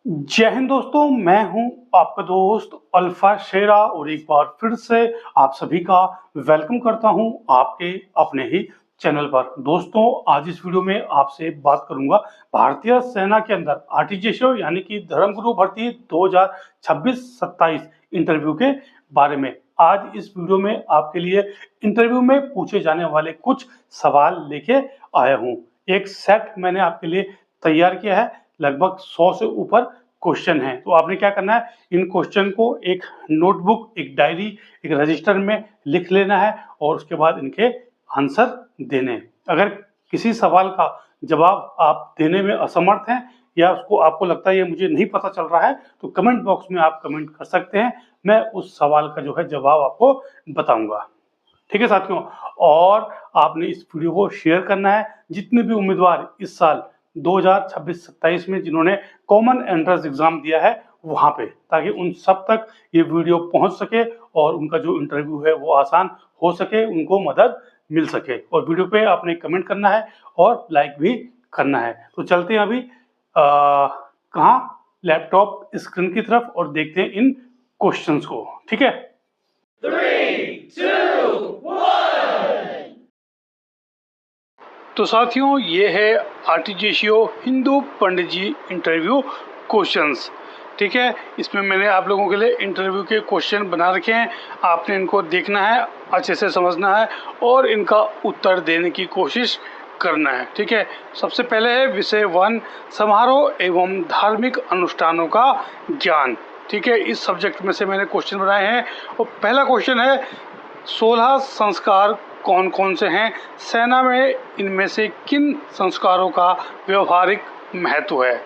जय हिंद दोस्तों, मैं हूं आपका दोस्त अल्फा शेरा और एक बार फिर से आप सभी का वेलकम करता हूं आपके अपने ही चैनल पर। दोस्तों, आज इस वीडियो में आपसे बात करूंगा भारतीय सेना के अंदर आरटीजीएसओ यानी कि धर्मगुरु भर्ती 2026-27 इंटरव्यू के बारे में। आज इस वीडियो में आपके लिए इंटरव्यू में पूछे जाने वाले कुछ सवाल लेके आया हूं। एक सेट मैंने आपके लिए तैयार किया है, लगभग 100 से ऊपर क्वेश्चन है। तो आपने क्या करना है, इन क्वेश्चन को एक नोटबुक, एक डायरी, एक रजिस्टर में लिख लेना है और उसके बाद इनके आंसर देने हैं। अगर किसी सवाल का जवाब आप देने में असमर्थ हैं या उसको आपको लगता है ये मुझे नहीं पता चल रहा है, तो कमेंट बॉक्स में आप कमेंट कर सकते हैं। मैं उस सवाल का जो है जवाब आपको बताऊंगा। ठीक है साथियों, और आपने इस वीडियो को शेयर करना है जितने भी उम्मीदवार इस साल 2026-27 में जिन्होंने कॉमन एंट्रेंस एग्जाम दिया है वहां पे, ताकि उन सब तक ये वीडियो पहुंच सके और उनका जो इंटरव्यू है वो आसान हो सके, उनको मदद मिल सके। और वीडियो पे आपने कमेंट करना है और लाइक भी करना है। तो चलते हैं अभी कहाँ, लैपटॉप स्क्रीन की तरफ, और देखते हैं इन क्वेश्चंस को। ठीक है, 3, 2, 1। तो साथियों, ये है आरटीजीएसओ हिंदू पंडित जी इंटरव्यू क्वेश्चंस। ठीक है, इसमें मैंने आप लोगों के लिए इंटरव्यू के क्वेश्चन बना रखे हैं। आपने इनको देखना है, अच्छे से समझना है और इनका उत्तर देने की कोशिश करना है। ठीक है, सबसे पहले है विषय 1, समारोह एवं धार्मिक अनुष्ठानों का ज्ञान। ठीक है, इस सब्जेक्ट में से मैंने क्वेश्चन बनाए हैं और पहला क्वेश्चन है 16 संस्कार कौन कौन से हैं? सेना में इनमें से किन संस्कारों का व्यवहारिक महत्व है?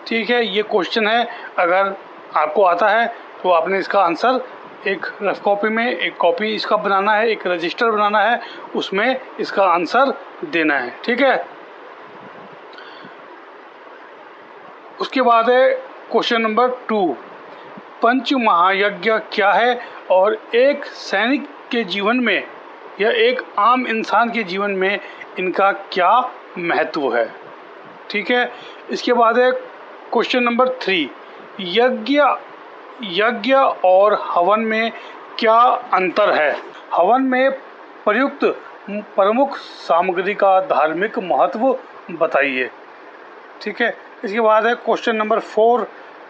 ठीक है, ये क्वेश्चन है। अगर आपको आता है तो आपने इसका आंसर एक रफ कॉपी में, एक कॉपी इसका बनाना है, एक रजिस्टर बनाना है, उसमें इसका आंसर देना है। ठीक है, उसके बाद है क्वेश्चन नंबर 2, पंच महायज्ञ क्या है और एक सैनिक के जीवन में या एक आम इंसान के जीवन में इनका क्या महत्व है? ठीक है, इसके बाद है क्वेश्चन नंबर 3, यज्ञ और हवन में क्या अंतर है? हवन में प्रयुक्त प्रमुख सामग्री का धार्मिक महत्व बताइए। ठीक है, इसके बाद है क्वेश्चन नंबर 4,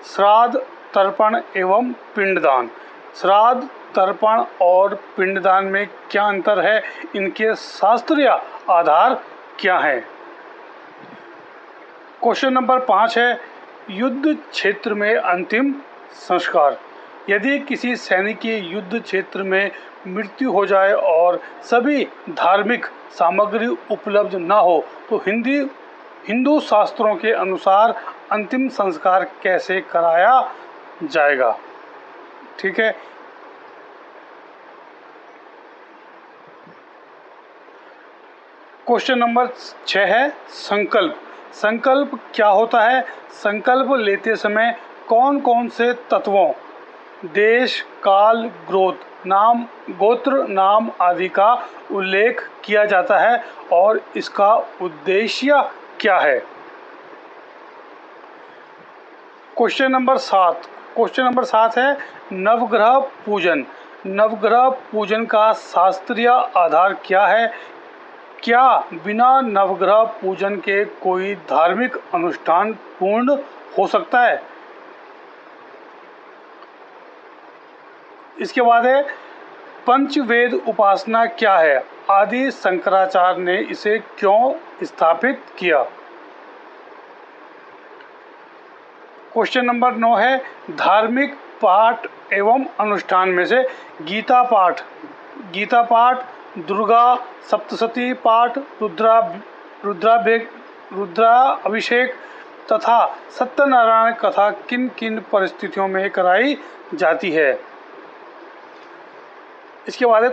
श्राद्ध, तर्पण एवं पिंडदान। श्राद्ध, तर्पण और पिंडदान में क्या अंतर है? इनके शास्त्रीय आधार क्या है? क्वेश्चन नंबर 5 है युद्ध क्षेत्र में अंतिम संस्कार। यदि किसी सैनिक की युद्ध क्षेत्र में मृत्यु हो जाए और सभी धार्मिक सामग्री उपलब्ध न हो तो हिंदू शास्त्रों के अनुसार अंतिम संस्कार कैसे कराया जाएगा? ठीक है, क्वेश्चन नंबर 6 है संकल्प। संकल्प क्या होता है? संकल्प लेते समय कौन कौन से तत्वों, देश, काल, गोत्र नाम आदि का उल्लेख किया जाता है और इसका उद्देश्य क्या है? क्वेश्चन नंबर 7 है नवग्रह पूजन। नवग्रह पूजन का शास्त्रीय आधार क्या है? क्या बिना नवग्रह पूजन के कोई धार्मिक अनुष्ठान पूर्ण हो सकता है? इसके बाद है पंचवेद उपासना क्या है? आदि शंकराचार्य ने इसे क्यों स्थापित किया? क्वेश्चन नंबर 9 है धार्मिक पाठ एवं अनुष्ठान में से गीता पाठ, दुर्गा सप्तशती पाठ, रुद्राभिषेक तथा सत्यनारायण कथा किन किन परिस्थितियों में कराई जाती है? इसके बाद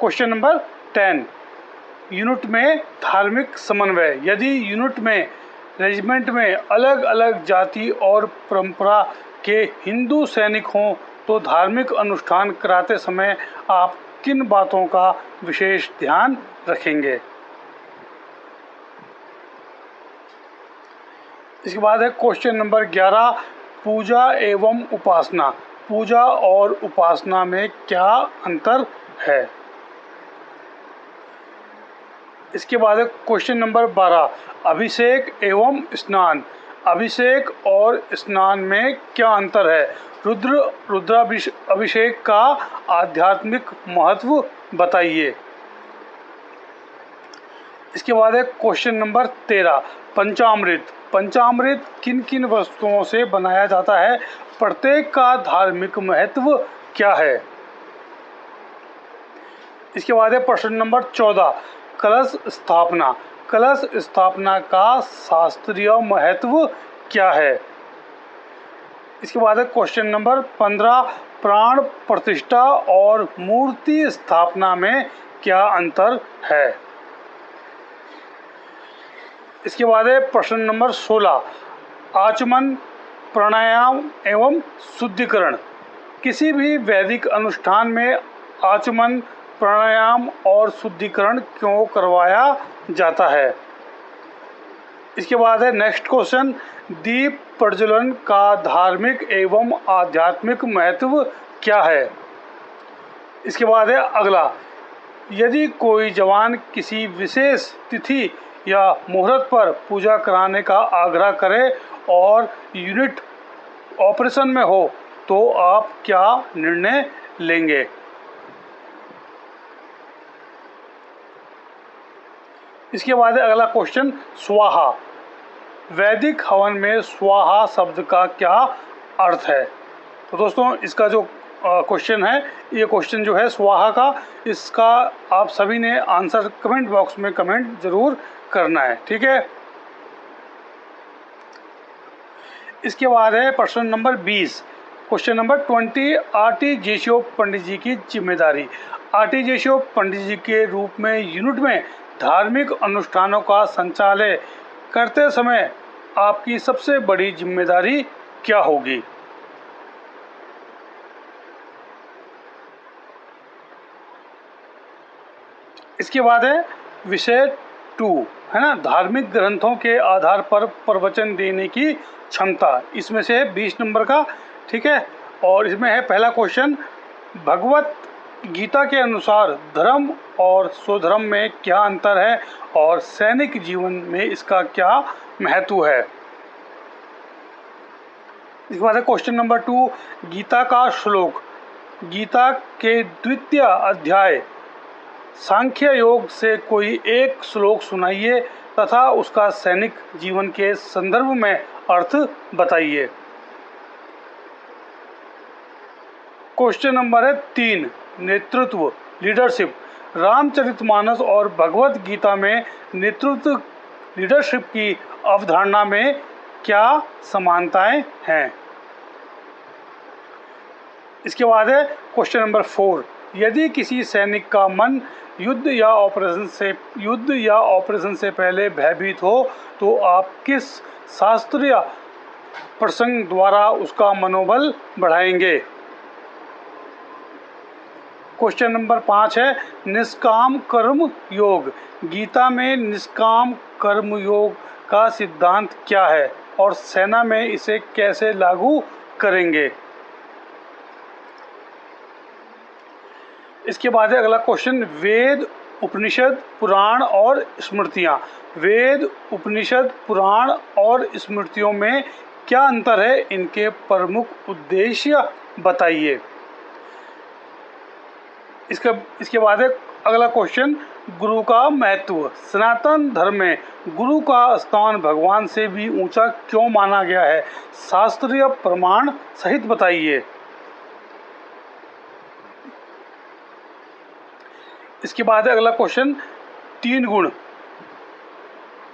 क्वेश्चन नंबर 10, यूनिट में धार्मिक समन्वय। यदि यूनिट में, रेजिमेंट में अलग अलग जाति और परंपरा के हिंदू सैनिक हों तो धार्मिक अनुष्ठान कराते समय आप किन बातों का विशेष ध्यान रखेंगे? इसके बाद है क्वेश्चन नंबर 11, पूजा एवं उपासना। पूजा और उपासना में क्या अंतर है? इसके बाद है क्वेश्चन नंबर 12, अभिषेक एवं स्नान। अभिषेक और स्नान में क्या अंतर है? रुद्राभिषेक का आध्यात्मिक महत्व बताइए। इसके बाद है क्वेश्चन नंबर 13, पंचामृत। पंचामृत किन किन वस्तुओं से बनाया जाता है? प्रत्येक का धार्मिक महत्व क्या है? इसके बाद है प्रश्न नंबर 14, कलश स्थापना। कलश स्थापना का शास्त्रीय महत्व क्या है? इसके बाद है क्वेश्चन नंबर 15, प्राण प्रतिष्ठा और मूर्ति स्थापना में क्या अंतर है? इसके बाद है प्रश्न नंबर 16, आचमन, प्राणायाम एवं शुद्धिकरण। किसी भी वैदिक अनुष्ठान में आचमन, प्राणायाम और शुद्धिकरण क्यों करवाया जाता है? इसके बाद है नेक्स्ट क्वेश्चन, दीप प्रज्वलन का धार्मिक एवं आध्यात्मिक महत्व क्या है? इसके बाद है अगला, यदि कोई जवान किसी विशेष तिथि या मुहूर्त पर पूजा कराने का आग्रह करे और यूनिट ऑपरेशन में हो तो आप क्या निर्णय लेंगे? इसके बाद है अगला क्वेश्चन, स्वाहा। वैदिक हवन में स्वाहा शब्द का क्या अर्थ है? तो दोस्तों इसका जो क्वेश्चन है, ये क्वेश्चन जो है स्वाहा का, इसका आप सभी ने आंसर कमेंट बॉक्स में कमेंट जरूर करना है, ठीक है। इसके बाद है प्रश्न नंबर 20, क्वेश्चन नंबर 20, आरटी जेशो पंडित जी की जिम्मेदारी। आरटी जेशो पंडित जी के रूप में यूनिट में धार्मिक अनुष्ठानों का संचालन करते समय आपकी सबसे बड़ी जिम्मेदारी क्या होगी? इसके बाद है विषय 2, है ना, धार्मिक ग्रंथों के आधार पर प्रवचन देने की क्षमता। इसमें से है 20 नंबर का, ठीक है। और इसमें है पहला क्वेश्चन, भगवत गीता के अनुसार धर्म और स्वधर्म में क्या अंतर है और सैनिक जीवन में इसका क्या महत्व है? इसके बाद है क्वेश्चन नंबर 2, गीता का श्लोक। गीता के द्वितीय अध्याय सांख्य योग से कोई एक श्लोक सुनाइए तथा उसका सैनिक जीवन के संदर्भ में अर्थ बताइए। क्वेश्चन नंबर है 3, नेतृत्व, लीडरशिप। रामचरितमानस और भगवत गीता में नेतृत्व, लीडरशिप की अवधारणा में क्या समानताएं हैं? इसके बाद है क्वेश्चन नंबर 4, यदि किसी सैनिक का मन युद्ध या ऑपरेशन से पहले भयभीत हो तो आप किस शास्त्रीय प्रसंग द्वारा उसका मनोबल बढ़ाएंगे? क्वेश्चन नंबर 5 है, निष्काम कर्म योग। गीता में निष्काम कर्म योग का सिद्धांत क्या है और सेना में इसे कैसे लागू करेंगे? इसके बाद है अगला क्वेश्चन, वेद, उपनिषद, पुराण और स्मृतियाँ। वेद, उपनिषद, पुराण और स्मृतियों में क्या अंतर है? इनके प्रमुख उद्देश्य बताइए। इसके बाद है अगला क्वेश्चन, गुरु का महत्व। सनातन धर्म में गुरु का स्थान भगवान से भी ऊंचा क्यों माना गया है? शास्त्रीय प्रमाण सहित बताइए। इसके बाद है अगला क्वेश्चन, 3 गुण।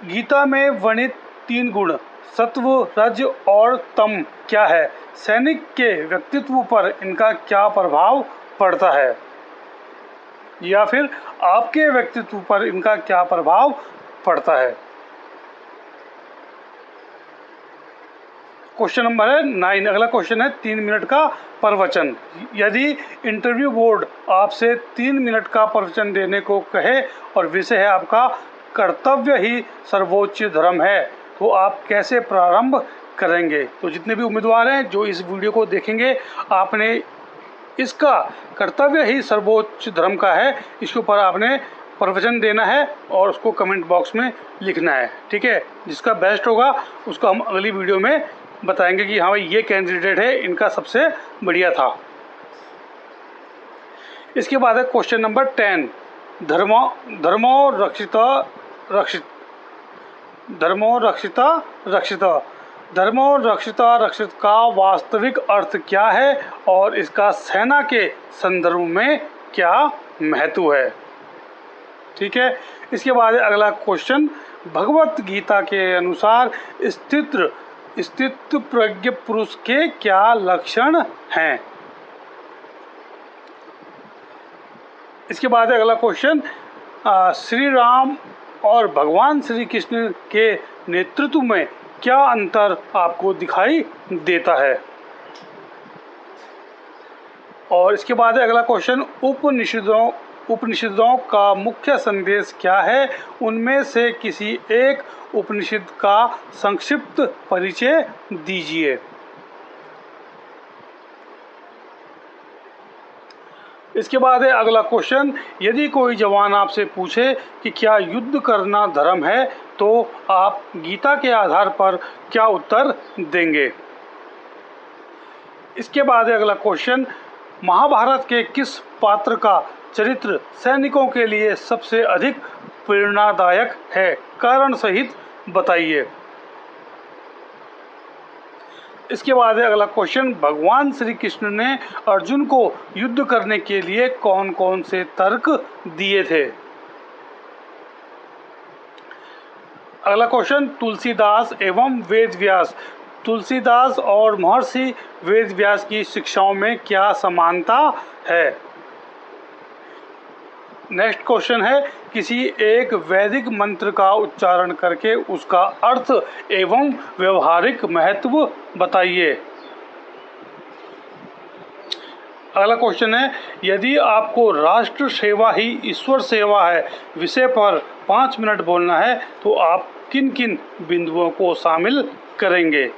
गीता में वर्णित 3 गुण सत्व, रज और तम क्या है? सैनिक के व्यक्तित्व पर इनका क्या प्रभाव पड़ता है? या फिर आपके व्यक्तित्व पर इनका क्या प्रभाव पड़ता है? क्वेश्चन नंबर है 9, अगला क्वेश्चन है 3 मिनट का प्रवचन। यदि इंटरव्यू बोर्ड आपसे 3 मिनट का प्रवचन देने को कहे और विषय है आपका कर्तव्य ही सर्वोच्च धर्म है, तो आप कैसे प्रारंभ करेंगे। तो जितने भी उम्मीदवार हैं जो इस वीडियो को देखेंगे, आपने इसका कर्तव्य ही सर्वोच्च धर्म का है, इसके ऊपर आपने प्रवचन देना है और उसको कमेंट बॉक्स में लिखना है। ठीक है, जिसका बेस्ट होगा उसको हम अगली वीडियो में बताएंगे कि हाँ भाई ये कैंडिडेट है, इनका सबसे बढ़िया था। इसके बाद है क्वेश्चन नंबर 10, धर्मो रक्षित का वास्तविक अर्थ क्या है और इसका सेना के संदर्भ में क्या महत्व है। ठीक है, इसके बाद अगला क्वेश्चन, भगवत गीता के अनुसार स्थित प्रज्ञ पुरुष के क्या लक्षण हैं। इसके बाद अगला क्वेश्चन, श्री राम और भगवान श्री कृष्ण के नेतृत्व में क्या अंतर आपको दिखाई देता है। और इसके बाद अगला क्वेश्चन, उपनिषदों का मुख्य संदेश क्या है, उनमें से किसी एक उपनिषद का संक्षिप्त परिचय दीजिए। इसके बाद है अगला क्वेश्चन, यदि कोई जवान आपसे पूछे कि क्या युद्ध करना धर्म है, तो आप गीता के आधार पर क्या उत्तर देंगे। इसके बाद है अगला क्वेश्चन, महाभारत के किस पात्र का चरित्र सैनिकों के लिए सबसे अधिक प्रेरणादायक है, कारण सहित बताइए। इसके बाद है अगला क्वेश्चन, भगवान श्री कृष्ण ने अर्जुन को युद्ध करने के लिए कौन कौन से तर्क दिए थे। अगला क्वेश्चन, तुलसीदास एवं वेदव्यास, तुलसीदास और महर्षि वेदव्यास की शिक्षाओं में क्या समानता है। नेक्स्ट क्वेश्चन है, किसी एक वैदिक मंत्र का उच्चारण करके उसका अर्थ एवं व्यवहारिक महत्व बताइए। अगला क्वेश्चन है, यदि आपको राष्ट्र सेवा ही ईश्वर सेवा है विषय पर 5 मिनट बोलना है, तो आप किन किन बिंदुओं को शामिल करेंगे।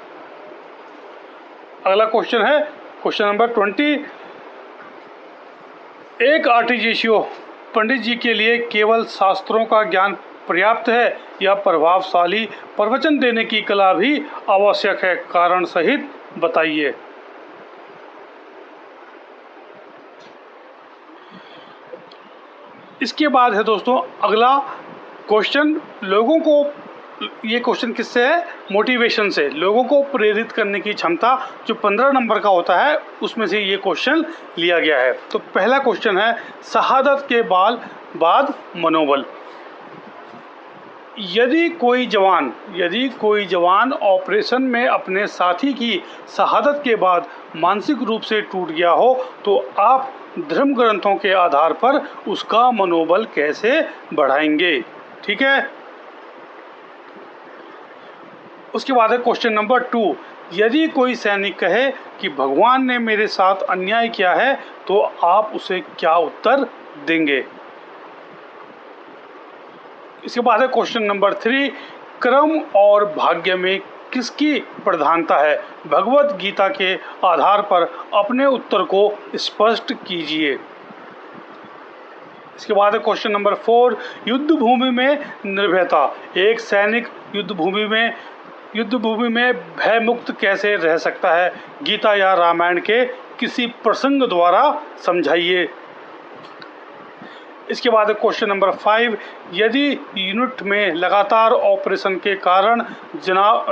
अगला क्वेश्चन है क्वेश्चन नंबर 20, एक आर्टिजिशियो पंडित जी के लिए केवल शास्त्रों का ज्ञान पर्याप्त है या प्रभावशाली प्रवचन देने की कला भी आवश्यक है, कारण सहित बताइए। इसके बाद है दोस्तों अगला क्वेश्चन, लोगों को, ये क्वेश्चन किससे है, मोटिवेशन से, लोगों को प्रेरित करने की क्षमता जो 15 नंबर का होता है उसमें से ये क्वेश्चन लिया गया है। तो पहला क्वेश्चन है, शहादत के बाद मनोबल। यदि कोई जवान ऑपरेशन में अपने साथी की शहादत के बाद मानसिक रूप से टूट गया हो, तो आप धर्म ग्रंथों के आधार पर उसका मनोबल कैसे बढ़ाएंगे। ठीक है, उसके बाद है क्वेश्चन नंबर 2, यदि कोई सैनिक कहे कि भगवान ने मेरे साथ अन्याय किया है, तो आप उसे क्या उत्तर देंगे। इसके बाद है क्वेश्चन नंबर 3, क्रम और भाग्य में किसकी प्रधानता है, भगवत गीता के आधार पर अपने उत्तर को स्पष्ट कीजिए। इसके बाद है क्वेश्चन नंबर 4, युद्ध भूमि में निर्भयता, एक सैनिक युद्ध भूमि में भय मुक्त कैसे रह सकता है, गीता या रामायण के किसी प्रसंग द्वारा समझाइए। इसके बाद क्वेश्चन नंबर 5, यदि यूनिट में लगातार ऑपरेशन के कारण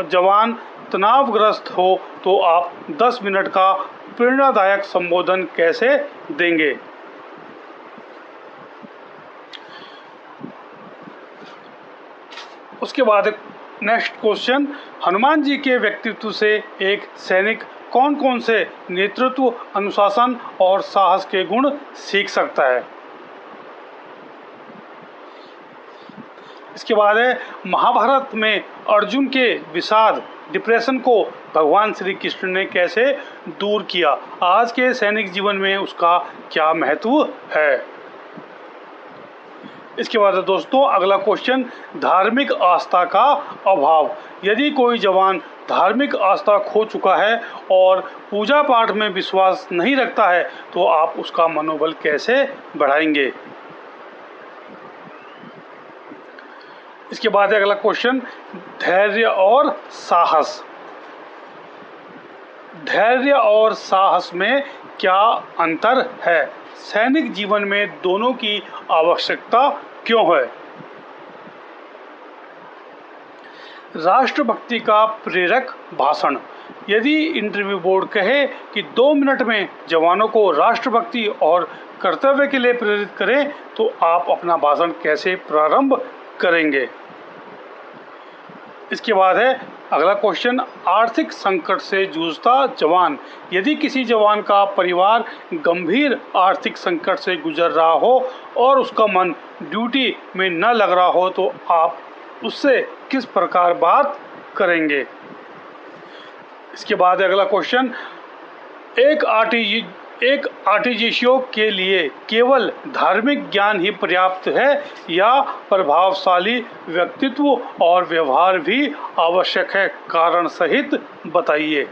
जवान तनावग्रस्त हो, तो आप 10 मिनट का प्रेरणादायक संबोधन कैसे देंगे। उसके बाद नेक्स्ट क्वेश्चन, हनुमान जी के व्यक्तित्व से एक सैनिक कौन कौन से नेतृत्व, अनुशासन और साहस के गुण सीख सकता है। इसके बाद है, महाभारत में अर्जुन के विषाद, डिप्रेशन को भगवान श्री कृष्ण ने कैसे दूर किया, आज के सैनिक जीवन में उसका क्या महत्व है। इसके बाद दोस्तों अगला क्वेश्चन, धार्मिक आस्था का अभाव। यदि कोई जवान धार्मिक आस्था खो चुका है और पूजा पाठ में विश्वास नहीं रखता है तो आप उसका मनोबल कैसे बढ़ाएंगे। इसके बाद अगला क्वेश्चन, धैर्य और साहस। धैर्य और साहस में क्या अंतर है? सैनिक जीवन में दोनों की आवश्यकता क्यों है? राष्ट्रभक्ति का प्रेरक भाषण। यदि इंटरव्यू बोर्ड कहे कि 2 मिनट में जवानों को राष्ट्रभक्ति और कर्तव्य के लिए प्रेरित करें तो आप अपना भाषण कैसे प्रारंभ करेंगे। इसके बाद है अगला क्वेश्चन, आर्थिक संकट से जूझता जवान। यदि किसी जवान का परिवार गंभीर आर्थिक संकट से गुजर रहा हो और उसका मन ड्यूटी में न लग रहा हो तो आप उससे किस प्रकार बात करेंगे। इसके बाद अगला क्वेश्चन, एक आर्टिजिशियो के लिए केवल धार्मिक ज्ञान ही पर्याप्त है या प्रभावशाली व्यक्तित्व और व्यवहार भी आवश्यक है? कारण सहित बताइए।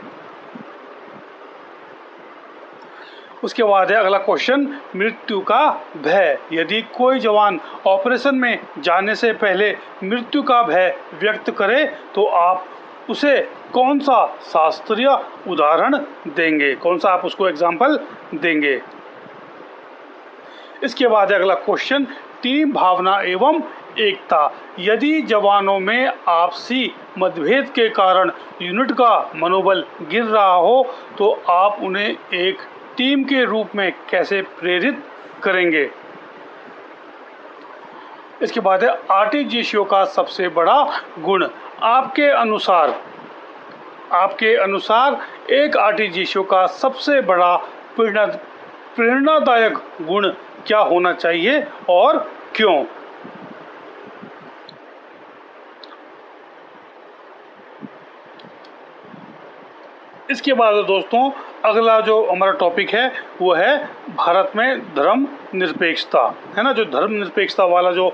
उसके बाद है अगला क्वेश्चन, मृत्यु का भय। यदि कोई जवान ऑपरेशन में जाने से पहले मृत्यु का भय व्यक्त करे तो आप उसे कौन सा शास्त्रीय उदाहरण देंगे, कौन सा आप उसको एग्जाम्पल देंगे। इसके बाद अगला क्वेश्चन, टीम भावना एवं एकता। यदि जवानों में आपसी मतभेद के कारण यूनिट का मनोबल गिर रहा हो तो आप उन्हें एक टीम के रूप में कैसे प्रेरित करेंगे। इसके बाद है आर्टिजिशियो का सबसे बड़ा गुण। आपके अनुसार एक आर्टिजिशियो का सबसे बड़ा प्रेरणादायक गुण क्या होना चाहिए और क्यों। इसके बाद दोस्तों अगला जो हमारा टॉपिक है वो है भारत में धर्म निरपेक्षता, है ना। जो धर्म निरपेक्षता वाला जो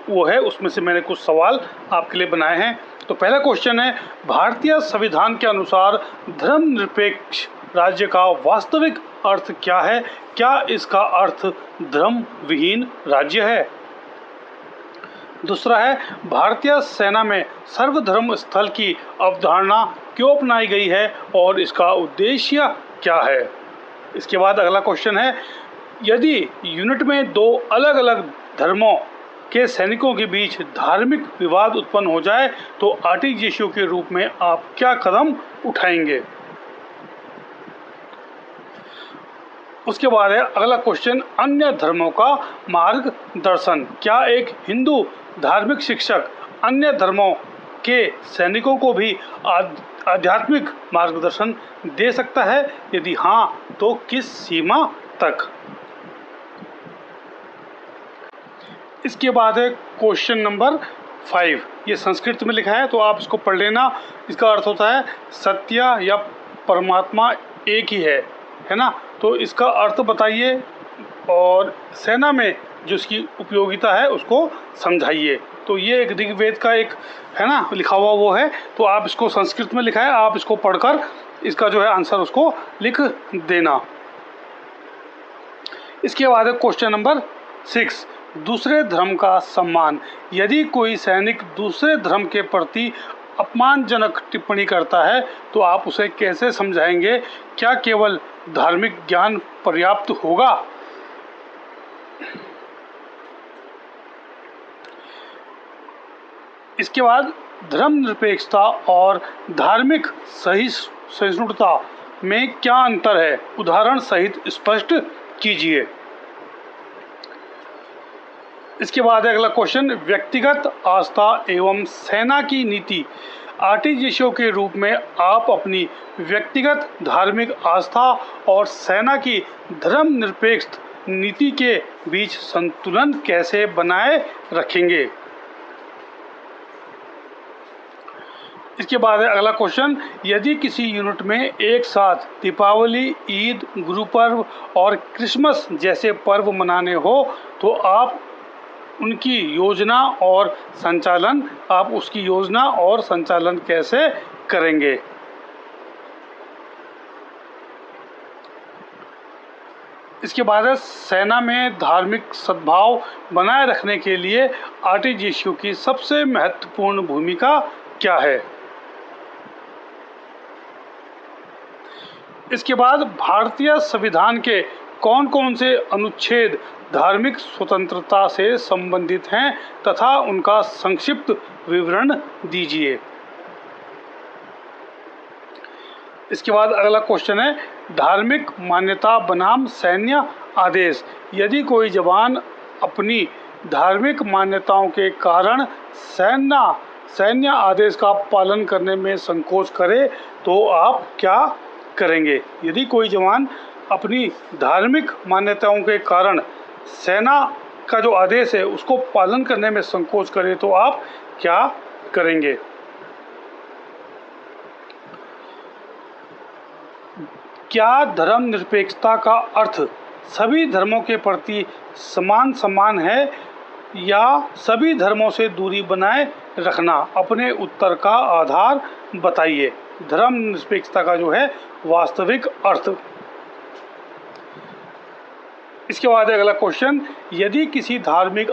वो है उसमें से मैंने कुछ सवाल आपके लिए बनाए हैं। तो पहला क्वेश्चन है, भारतीय संविधान के अनुसार धर्मनिरपेक्ष राज्य का वास्तविक अर्थ क्या है? क्या इसका अर्थ धर्म विहीन राज्य है? दूसरा है, भारतीय सेना में सर्वधर्म स्थल की अवधारणा क्यों अपनाई गई है और इसका उद्देश्य क्या है? इसके बाद अगला क्वेश्चन है, यदि यूनिट में 2 अलग अलग धर्मों के सैनिकों के बीच धार्मिक विवाद उत्पन्न हो जाए तो आर्टिजिशियो के रूप में आप क्या कदम उठाएंगे। उसके बाद है अगला क्वेश्चन, अन्य धर्मों का मार्गदर्शन। क्या एक हिंदू धार्मिक शिक्षक अन्य धर्मों के सैनिकों को भी आध्यात्मिक मार्गदर्शन दे सकता है? यदि हाँ तो किस सीमा तक? इसके बाद है क्वेश्चन नंबर 5, ये संस्कृत में लिखा है तो आप इसको पढ़ लेना। इसका अर्थ होता है सत्य या परमात्मा एक ही है ना। तो इसका अर्थ बताइए और सेना में जो इसकी उपयोगिता है उसको समझाइए। तो ये एक ऋग्वेद का एक है ना लिखा हुआ वो है, तो आप इसको संस्कृत में लिखा है, आप इसको पढ़कर इसका जो है आंसर उसको लिख देना। इसके बाद है क्वेश्चन नंबर 6, दूसरे धर्म का सम्मान। यदि कोई सैनिक दूसरे धर्म के प्रति अपमानजनक टिप्पणी करता है तो आप उसे कैसे समझाएंगे? क्या केवल धार्मिक ज्ञान पर्याप्त होगा? इसके बाद धर्मनिरपेक्षता और धार्मिक सहिष्णुता में क्या अंतर है? उदाहरण सहित स्पष्ट कीजिए। इसके बाद अगला क्वेश्चन, व्यक्तिगत आस्था एवं सेना की नीति। आर्टिजिशियो के रूप में आप अपनी व्यक्तिगत धार्मिक आस्था और सेना की धर्मनिरपेक्ष नीति के बीच संतुलन कैसे बनाए रखेंगे? इसके बाद है अगला क्वेश्चन, यदि किसी यूनिट में एक साथ दीपावली, ईद, गुरु पर्व और क्रिसमस जैसे पर्व मनाने हो तो आप उनकी योजना और संचालन, आप उसकी योजना और संचालन कैसे करेंगे। इसके बाद है सेना में धार्मिक सद्भाव बनाए रखने के लिए आरटीजीएसयू की सबसे महत्वपूर्ण भूमिका क्या है। इसके बाद भारतीय संविधान के कौन कौन से अनुच्छेद धार्मिक स्वतंत्रता से संबंधित हैं तथा उनका संक्षिप्त विवरण दीजिए। इसके बाद अगला क्वेश्चन है धार्मिक मान्यता बनाम सैन्य आदेश। यदि कोई जवान अपनी धार्मिक मान्यताओं के कारण सैन्य आदेश का पालन करने में संकोच करे तो आप क्या करेंगे। यदि कोई जवान अपनी धार्मिक मान्यताओं के कारण सेना का जो आदेश है उसको पालन करने में संकोच करे तो आप क्या करेंगे। क्या धर्मनिरपेक्षता का अर्थ सभी धर्मों के प्रति समान सम्मान है या सभी धर्मों से दूरी बनाए रखना। अपने उत्तर का आधार बताइए। धर्मनिरपेक्षता का जो है वास्तविक अर्थ। इसके बाद अगला क्वेश्चन, यदि किसी धार्मिक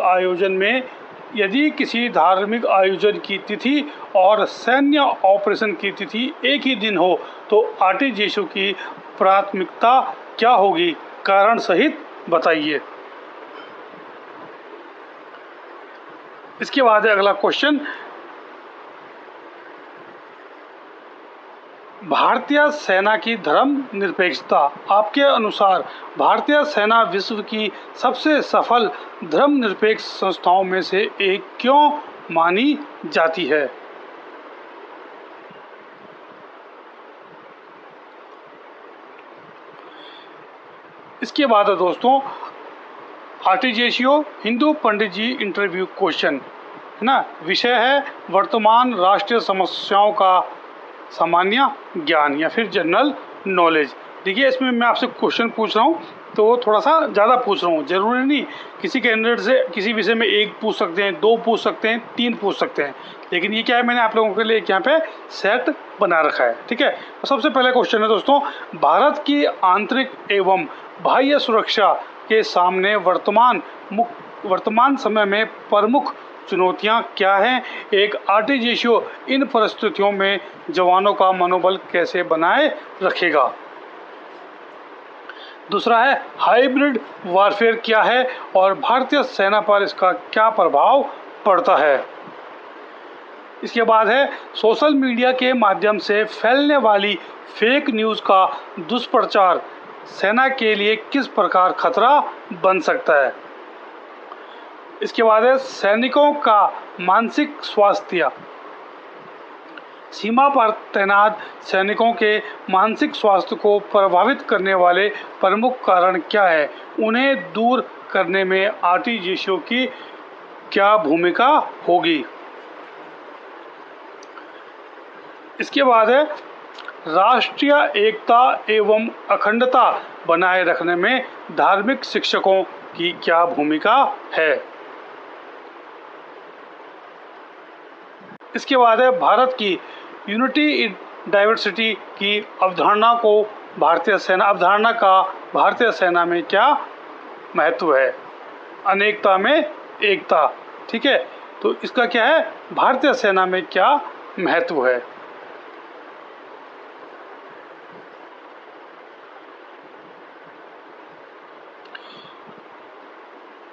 आयोजन की तिथि और सैन्य ऑपरेशन की तिथि एक ही दिन हो तो आरटीजीएसयू की प्राथमिकता क्या होगी, कारण सहित बताइए। इसके बाद अगला क्वेश्चन, भारतीय सेना की धर्मनिरपेक्षता। आपके अनुसार भारतीय सेना विश्व की सबसे सफल धर्मनिरपेक्ष संस्थाओं में से एक क्यों मानी जाती है। इसके बाद दोस्तों आरटीजीएसयू हिंदू पंडित जी इंटरव्यू क्वेश्चन है ना। विषय है वर्तमान राष्ट्रीय समस्याओं का सामान्य ज्ञान या फिर जनरल नॉलेज। देखिए इसमें मैं आपसे क्वेश्चन पूछ रहा हूँ तो थोड़ा सा ज़्यादा पूछ रहा हूँ। ज़रूरी नहीं किसी कैंडिडेट से किसी विषय में एक पूछ सकते हैं, दो पूछ सकते हैं, तीन पूछ सकते हैं, लेकिन ये क्या है मैंने आप लोगों के लिए यहाँ पे सेट बना रखा है। ठीक है, तो सबसे पहले क्वेश्चन है दोस्तों, भारत की आंतरिक एवं बाह्य सुरक्षा के सामने वर्तमान समय में प्रमुख चुनौतियां क्या हैं। एक आरटीजीएसयू इन परिस्थितियों में जवानों का मनोबल कैसे बनाए रखेगा। दूसरा है हाइब्रिड वॉरफेयर क्या है और भारतीय सेना पर इसका क्या प्रभाव पड़ता है। इसके बाद है सोशल मीडिया के माध्यम से फैलने वाली फेक न्यूज़ का दुष्प्रचार सेना के लिए किस प्रकार खतरा बन सकता है। इसके बाद है सैनिकों का मानसिक स्वास्थ्य। सीमा पर तैनात सैनिकों के मानसिक स्वास्थ्य को प्रभावित करने वाले प्रमुख कारण क्या है, उन्हें दूर करने में आरटीजीएसयू की क्या भूमिका होगी। इसके बाद है राष्ट्रीय एकता एवं अखंडता बनाए रखने में धार्मिक शिक्षकों की क्या भूमिका है। इसके बाद है भारत की यूनिटी इन डाइवर्सिटी की अवधारणा का भारतीय सेना में क्या महत्व है। अनेकता में एकता। ठीक है, तो इसका क्या है भारतीय सेना में क्या महत्व है।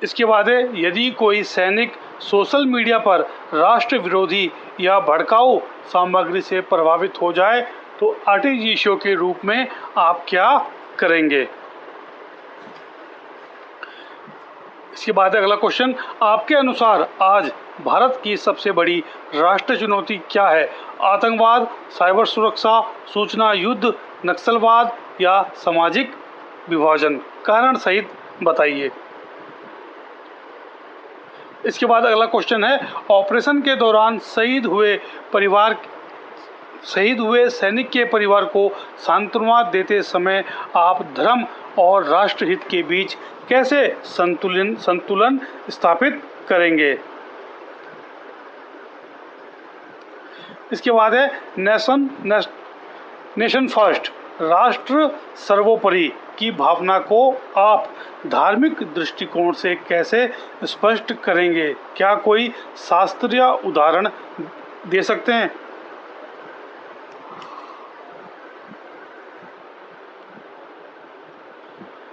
इसके बाद है यदि कोई सैनिक सोशल मीडिया पर राष्ट्र विरोधी या भड़काऊ सामग्री से प्रभावित हो जाए तो आरटीजीएसयू के रूप में आप क्या करेंगे। इसके बाद अगला क्वेश्चन, आपके अनुसार आज भारत की सबसे बड़ी राष्ट्रीय चुनौती क्या है। आतंकवाद, साइबर सुरक्षा, सूचना युद्ध, नक्सलवाद या सामाजिक विभाजन। कारण सहित बताइए। इसके बाद अगला क्वेश्चन है ऑपरेशन के दौरान शहीद हुए सैनिक के परिवार को सांत्वना देते समय आप धर्म और राष्ट्रहित के बीच कैसे संतुलन स्थापित करेंगे। इसके बाद है नेशन फर्स्ट, राष्ट्र सर्वोपरि की भावना को आप धार्मिक दृष्टिकोण से कैसे स्पष्ट करेंगे? क्या कोई शास्त्रीय उदाहरण दे सकते हैं?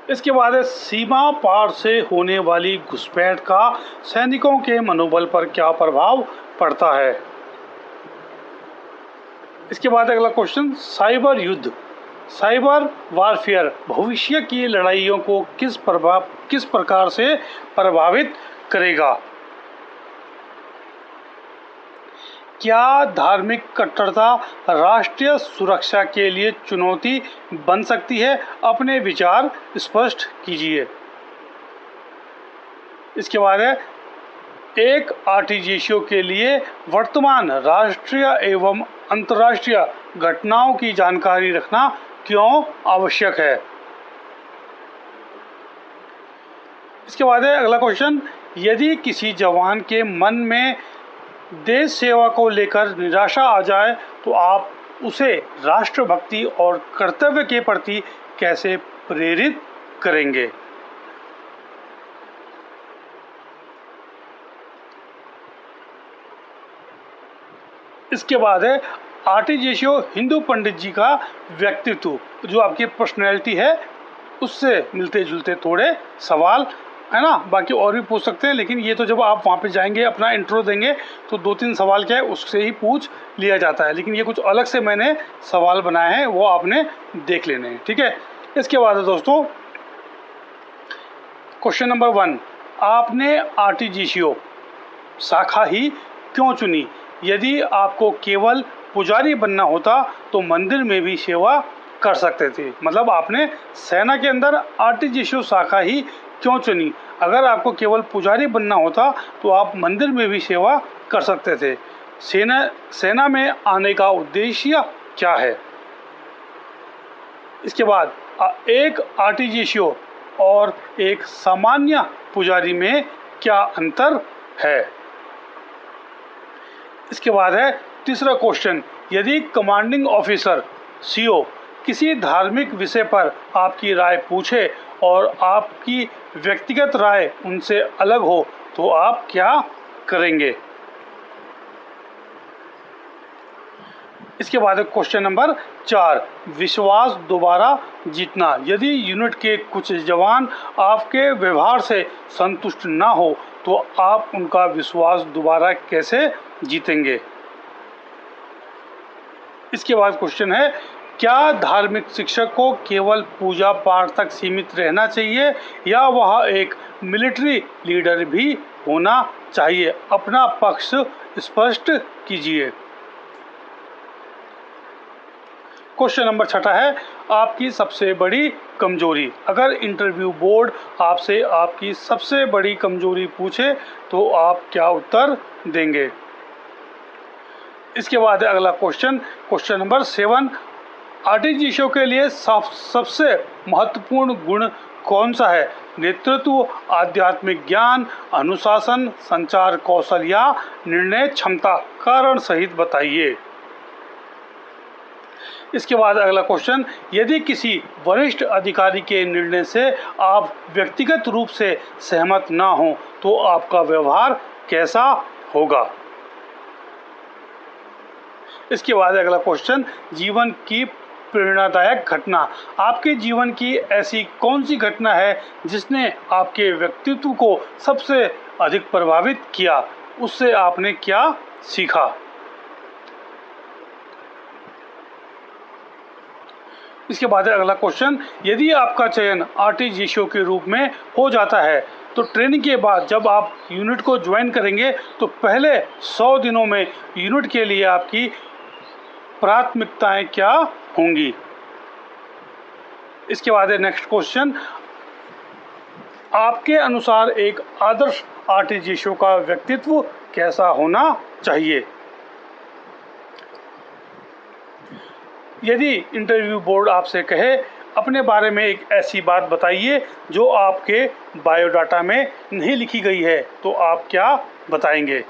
इसके बाद है सीमा पार से होने वाली घुसपैठ का सैनिकों के मनोबल पर क्या प्रभाव पड़ता है? इसके बाद अगला क्वेश्चन, साइबर युद्ध, साइबर वारफेयर भविष्य की लड़ाइयों को किस प्रकार से प्रभावित करेगा? क्या धार्मिक कट्टरता राष्ट्रीय सुरक्षा के लिए चुनौती बन सकती है? अपने विचार स्पष्ट कीजिए। इसके बाद है एक आरटीजीएसओ के लिए वर्तमान राष्ट्रीय एवं अंतर्राष्ट्रीय घटनाओं की जानकारी रखना क्यों आवश्यक है? इसके बाद है अगला क्वेश्चन, यदि किसी जवान के मन में देश सेवा को लेकर निराशा आ जाए तो आप उसे राष्ट्रभक्ति और कर्तव्य के प्रति कैसे प्रेरित करेंगे? इसके बाद है आरटीजीएसओ हिंदू पंडित जी का व्यक्तित्व, जो आपकी पर्सनैलिटी है उससे मिलते जुलते थोड़े सवाल है ना, बाकी और भी पूछ सकते हैं, लेकिन ये तो जब आप वहाँ पे जाएंगे अपना इंट्रो देंगे तो 2-3 सवाल क्या है उससे ही पूछ लिया जाता है, लेकिन ये कुछ अलग से मैंने सवाल बनाए हैं वो आपने देख लेने हैं, ठीक है। इसके बाद है दोस्तों क्वेश्चन नंबर 1, आपने आरटीजीएसओ शाखा ही क्यों चुनी? यदि आपको केवल पुजारी बनना होता तो मंदिर में भी सेवा कर सकते थे। मतलब आपने सेना के अंदर आरटीजीएसओ शाखा ही क्यों चुनी? अगर आपको केवल पुजारी बनना होता तो आप मंदिर में भी सेवा कर सकते थे। सेना में आने का उद्देश्य क्या है? इसके बाद एक आरटीजीएसओ और एक सामान्य पुजारी में क्या अंतर है? इसके बाद है तीसरा क्वेश्चन, यदि कमांडिंग ऑफिसर सीओ किसी धार्मिक विषय पर आपकी राय पूछे और आपकी व्यक्तिगत राय उनसे अलग हो तो आप क्या करेंगे? इसके बाद क्वेश्चन नंबर 4, विश्वास दोबारा जीतना, यदि यूनिट के कुछ जवान आपके व्यवहार से संतुष्ट ना हो तो आप उनका विश्वास दोबारा कैसे जीतेंगे? इसके बाद क्वेश्चन है, क्या धार्मिक शिक्षक को केवल पूजा पाठ तक सीमित रहना चाहिए या वह एक मिलिट्री लीडर भी होना चाहिए? अपना पक्ष स्पष्ट कीजिए। क्वेश्चन नंबर 6 है, आपकी सबसे बड़ी कमजोरी। अगर इंटरव्यू बोर्ड आपसे आपकी सबसे बड़ी कमजोरी पूछे तो आप क्या उत्तर देंगे? इसके बाद अगला क्वेश्चन नंबर 7, आरटीजीएसओ के लिए सबसे महत्वपूर्ण गुण कौन सा है? नेतृत्व, आध्यात्मिक ज्ञान, अनुशासन, संचार कौशल या निर्णय क्षमता? कारण सहित बताइए। इसके बाद अगला क्वेश्चन, यदि किसी वरिष्ठ अधिकारी के निर्णय से आप व्यक्तिगत रूप से सहमत ना हो तो आपका व्यवहार कैसा होगा? इसके बाद अगला क्वेश्चन, जीवन की प्रेरणादायक घटना। आपके जीवन की ऐसी कौन सी घटना है जिसने आपके व्यक्तित्व को सबसे अधिक प्रभावित किया? उससे आपने क्या सीखा? इसके बाद अगला क्वेश्चन, यदि आपका चयन आरटीजीएसओ के रूप में हो जाता है तो ट्रेनिंग के बाद जब आप यूनिट को ज्वाइन करेंगे तो पहले 100 दिनों में यूनिट के लिए आपकी प्राथमिकताएं क्या होंगी? इसके बाद नेक्स्ट क्वेश्चन, आपके अनुसार एक आदर्श आरटीजीएसओ का व्यक्तित्व कैसा होना चाहिए? यदि इंटरव्यू बोर्ड आपसे कहे अपने बारे में एक ऐसी बात बताइए जो आपके बायोडाटा में नहीं लिखी गई है, तो आप क्या बताएंगे।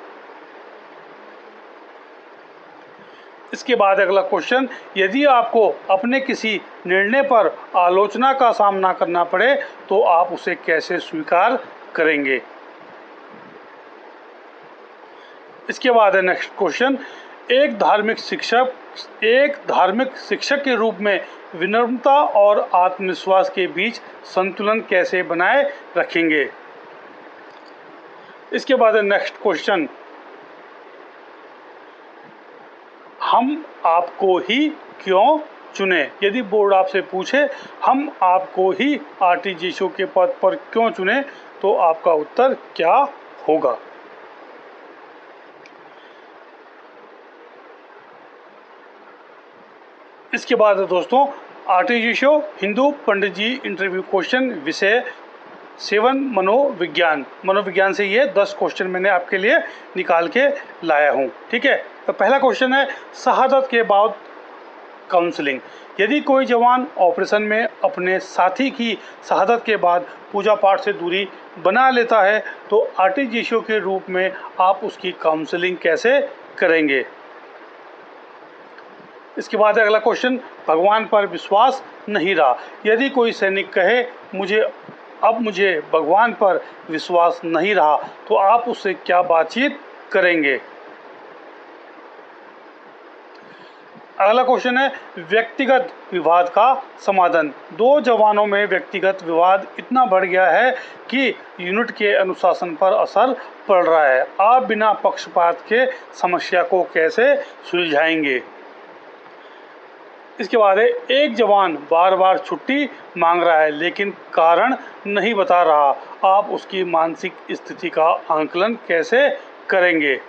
इसके बाद अगला क्वेश्चन, यदि आपको अपने किसी निर्णय पर आलोचना का सामना करना पड़े तो आप उसे कैसे स्वीकार करेंगे। इसके बाद है नेक्स्ट क्वेश्चन, एक धार्मिक शिक्षक के रूप में विनम्रता और आत्मविश्वास के बीच संतुलन कैसे बनाए रखेंगे। इसके बाद है नेक्स्ट क्वेश्चन, हम आपको ही क्यों चुने। यदि बोर्ड आपसे पूछे हम आपको ही आरटीजीएसओ के पद पर क्यों चुने, तो आपका उत्तर क्या होगा। इसके बाद दोस्तों, आरटीजीएसओ हिंदू पंडित जी इंटरव्यू क्वेश्चन विषय 7 मनोविज्ञान से ये 10 क्वेश्चन मैंने आपके लिए निकाल के लाया हूँ। ठीक है, तो पहला क्वेश्चन है, शहादत के बाद काउंसलिंग। यदि कोई जवान ऑपरेशन में अपने साथी की शहादत के बाद पूजा पाठ से दूरी बना लेता है तो आरटीजीएसओ के रूप में आप उसकी काउंसलिंग कैसे करेंगे। इसके बाद अगला क्वेश्चन, भगवान पर विश्वास नहीं रहा। यदि कोई सैनिक कहे मुझे भगवान पर विश्वास नहीं रहा, तो आप उससे क्या बातचीत करेंगे। अगला क्वेश्चन है, व्यक्तिगत विवाद का समाधान। दो जवानों में व्यक्तिगत विवाद इतना बढ़ गया है कि यूनिट के अनुशासन पर असर पड़ रहा है। आप बिना पक्षपात के समस्या को कैसे सुलझाएंगे। इसके बाद है, एक जवान बार बार छुट्टी मांग रहा है लेकिन कारण नहीं बता रहा, आप उसकी मानसिक स्थिति का आकलन कैसे करेंगे।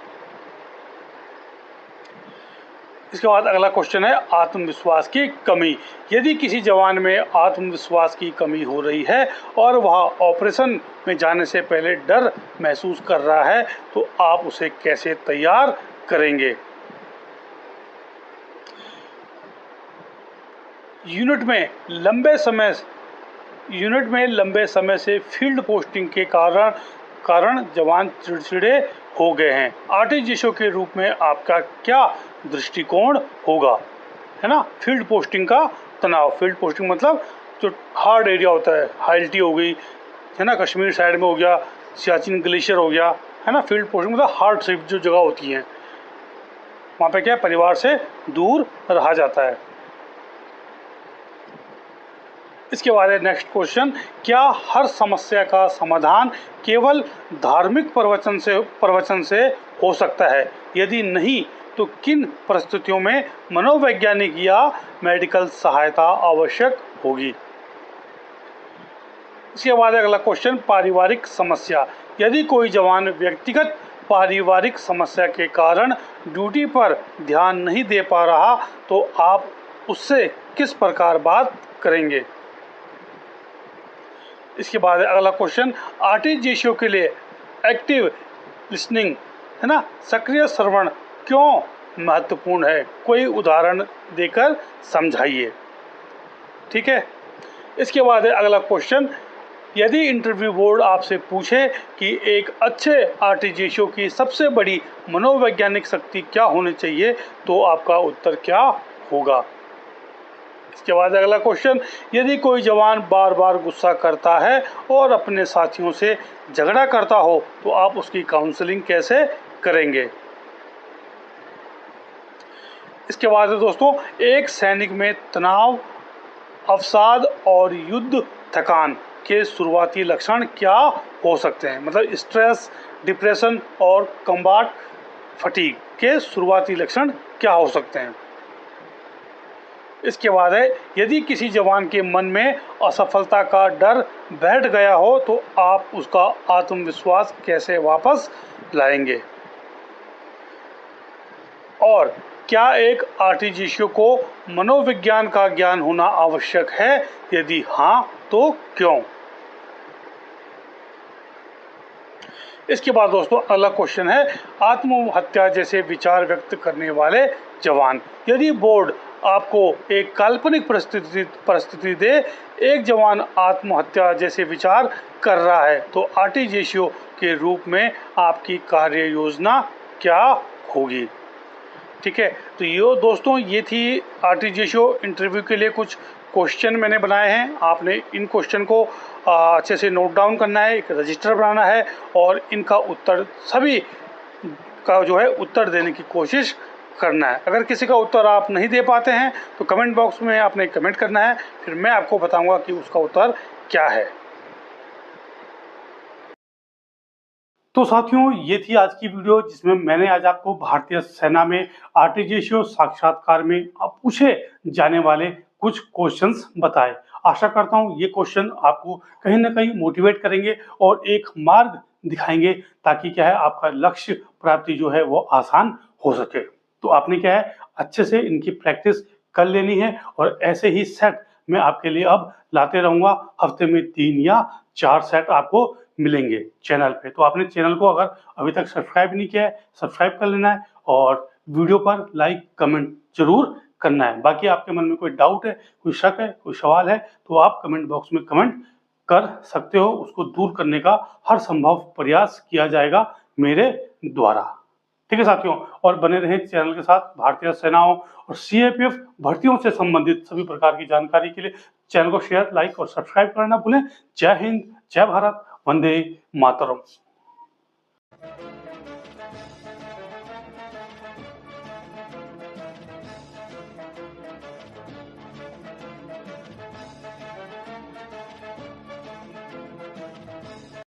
इसके बाद अगला क्वेश्चन है, आत्मविश्वास की कमी। यदि किसी जवान में आत्मविश्वास की कमी हो रही है और वह ऑपरेशन में जाने से पहले डर महसूस कर रहा है, तो आप उसे कैसे तैयार करेंगे। यूनिट में लंबे समय से फील्ड पोस्टिंग के कारण जवान चिड़चिड़े हो गए हैं। आरटीजीएसओ के रूप में आपका क्या दृष्टिकोण होगा, है ना। फील्ड पोस्टिंग का तनाव, फील्ड पोस्टिंग मतलब जो हार्ड एरिया होता है, हाइल्टी हो गई, है ना, कश्मीर साइड में हो गया, सियाचिन ग्लेशियर हो गया, है ना। फील्ड पोस्टिंग मतलब हार्ड सिर्फ जो जगह होती हैं, वहाँ पे क्या परिवार से दूर रहा जाता है। इसके बाद है नेक्स्ट क्वेश्चन, क्या हर समस्या का समाधान केवल धार्मिक प्रवचन से हो सकता है। यदि नहीं तो किन परिस्थितियों में मनोवैज्ञानिक या मेडिकल सहायता आवश्यक होगी। इसके बाद अगला क्वेश्चन, पारिवारिक समस्या। यदि कोई जवान व्यक्तिगत पारिवारिक समस्या के कारण ड्यूटी पर ध्यान नहीं दे पा रहा, तो आप उससे किस प्रकार बात करेंगे। इसके बाद अगला क्वेश्चन, आरटीजीएसओ के लिए एक्टिव लिसनिंग, है ना, सक्रिय श्रवण क्यों महत्वपूर्ण है, कोई उदाहरण देकर समझाइए। ठीक है। इसके बाद अगला क्वेश्चन, यदि इंटरव्यू बोर्ड आपसे पूछे कि एक अच्छे आरटीजीएसओ की सबसे बड़ी मनोवैज्ञानिक शक्ति क्या होनी चाहिए, तो आपका उत्तर क्या होगा। इसके बाद अगला क्वेश्चन, यदि कोई जवान बार बार गुस्सा करता है और अपने साथियों से झगड़ा करता हो, तो आप उसकी काउंसलिंग कैसे करेंगे। इसके बाद दोस्तों, एक सैनिक में तनाव, अवसाद और युद्ध थकान के शुरुआती लक्षण क्या हो सकते हैं। मतलब स्ट्रेस, डिप्रेशन और कम्बैट फटीग के शुरुआती लक्षण क्या हो सकते हैं। इसके बाद है, यदि किसी जवान के मन में असफलता का डर बैठ गया हो, तो आप उसका आत्मविश्वास कैसे वापस लाएंगे। और क्या एक आरटीजीएसओ को मनोविज्ञान का ज्ञान होना आवश्यक है, यदि हाँ तो क्यों। इसके बाद दोस्तों अगला क्वेश्चन है, आत्महत्या जैसे विचार व्यक्त करने वाले जवान। यदि बोर्ड आपको एक काल्पनिक परिस्थिति दे, एक जवान आत्महत्या जैसे विचार कर रहा है, तो आर्टिजेशियो के रूप में आपकी कार्य योजना क्या होगी। ठीक है, तो ये दोस्तों ये थी आर्टिजेशियो इंटरव्यू के लिए कुछ क्वेश्चन मैंने बनाए हैं। आपने इन क्वेश्चन को अच्छे से नोट डाउन करना है, एक रजिस्टर बनाना है और इनका उत्तर सभी का जो है उत्तर देने की कोशिश करना है। अगर किसी का उत्तर आप नहीं दे पाते हैं तो कमेंट बॉक्स में आपने कमेंट करना है, फिर मैं आपको बताऊंगा कि उसका उत्तर क्या है। तो साथियों ये थी आज की वीडियो, जिसमें मैंने आज आपको भारतीय सेना में आर्टिजेशियो साक्षात्कार में पूछे जाने वाले कुछ क्वेश्चंस बताए। आशा करता हूँ ये क्वेश्चन आपको कहीं ना कहीं मोटिवेट करेंगे और एक मार्ग दिखाएंगे, ताकि क्या है आपका लक्ष्य प्राप्ति जो है वो आसान हो सके। तो आपने क्या है अच्छे से इनकी प्रैक्टिस कर लेनी है और ऐसे ही सेट मैं आपके लिए अब लाते रहूंगा। हफ्ते में 3 या 4 सेट आपको मिलेंगे चैनल पे। तो आपने चैनल को अगर अभी तक सब्सक्राइब नहीं किया है, सब्सक्राइब कर लेना है और वीडियो पर लाइक कमेंट जरूर करना है। बाकी आपके मन में कोई डाउट है, कोई शक है, कोई सवाल है, तो आप कमेंट बॉक्स में कमेंट कर सकते हो। उसको दूर करने का हर संभव प्रयास किया जाएगा मेरे द्वारा। ठीक है साथियों, और बने रहें चैनल के साथ। भारतीय सेनाओं और सीआरपीएफ भर्तियों से संबंधित सभी प्रकार की जानकारी के लिए चैनल को शेयर, लाइक और सब्सक्राइब करना भूलें। जय हिंद, जय भारत, वंदे मातरम।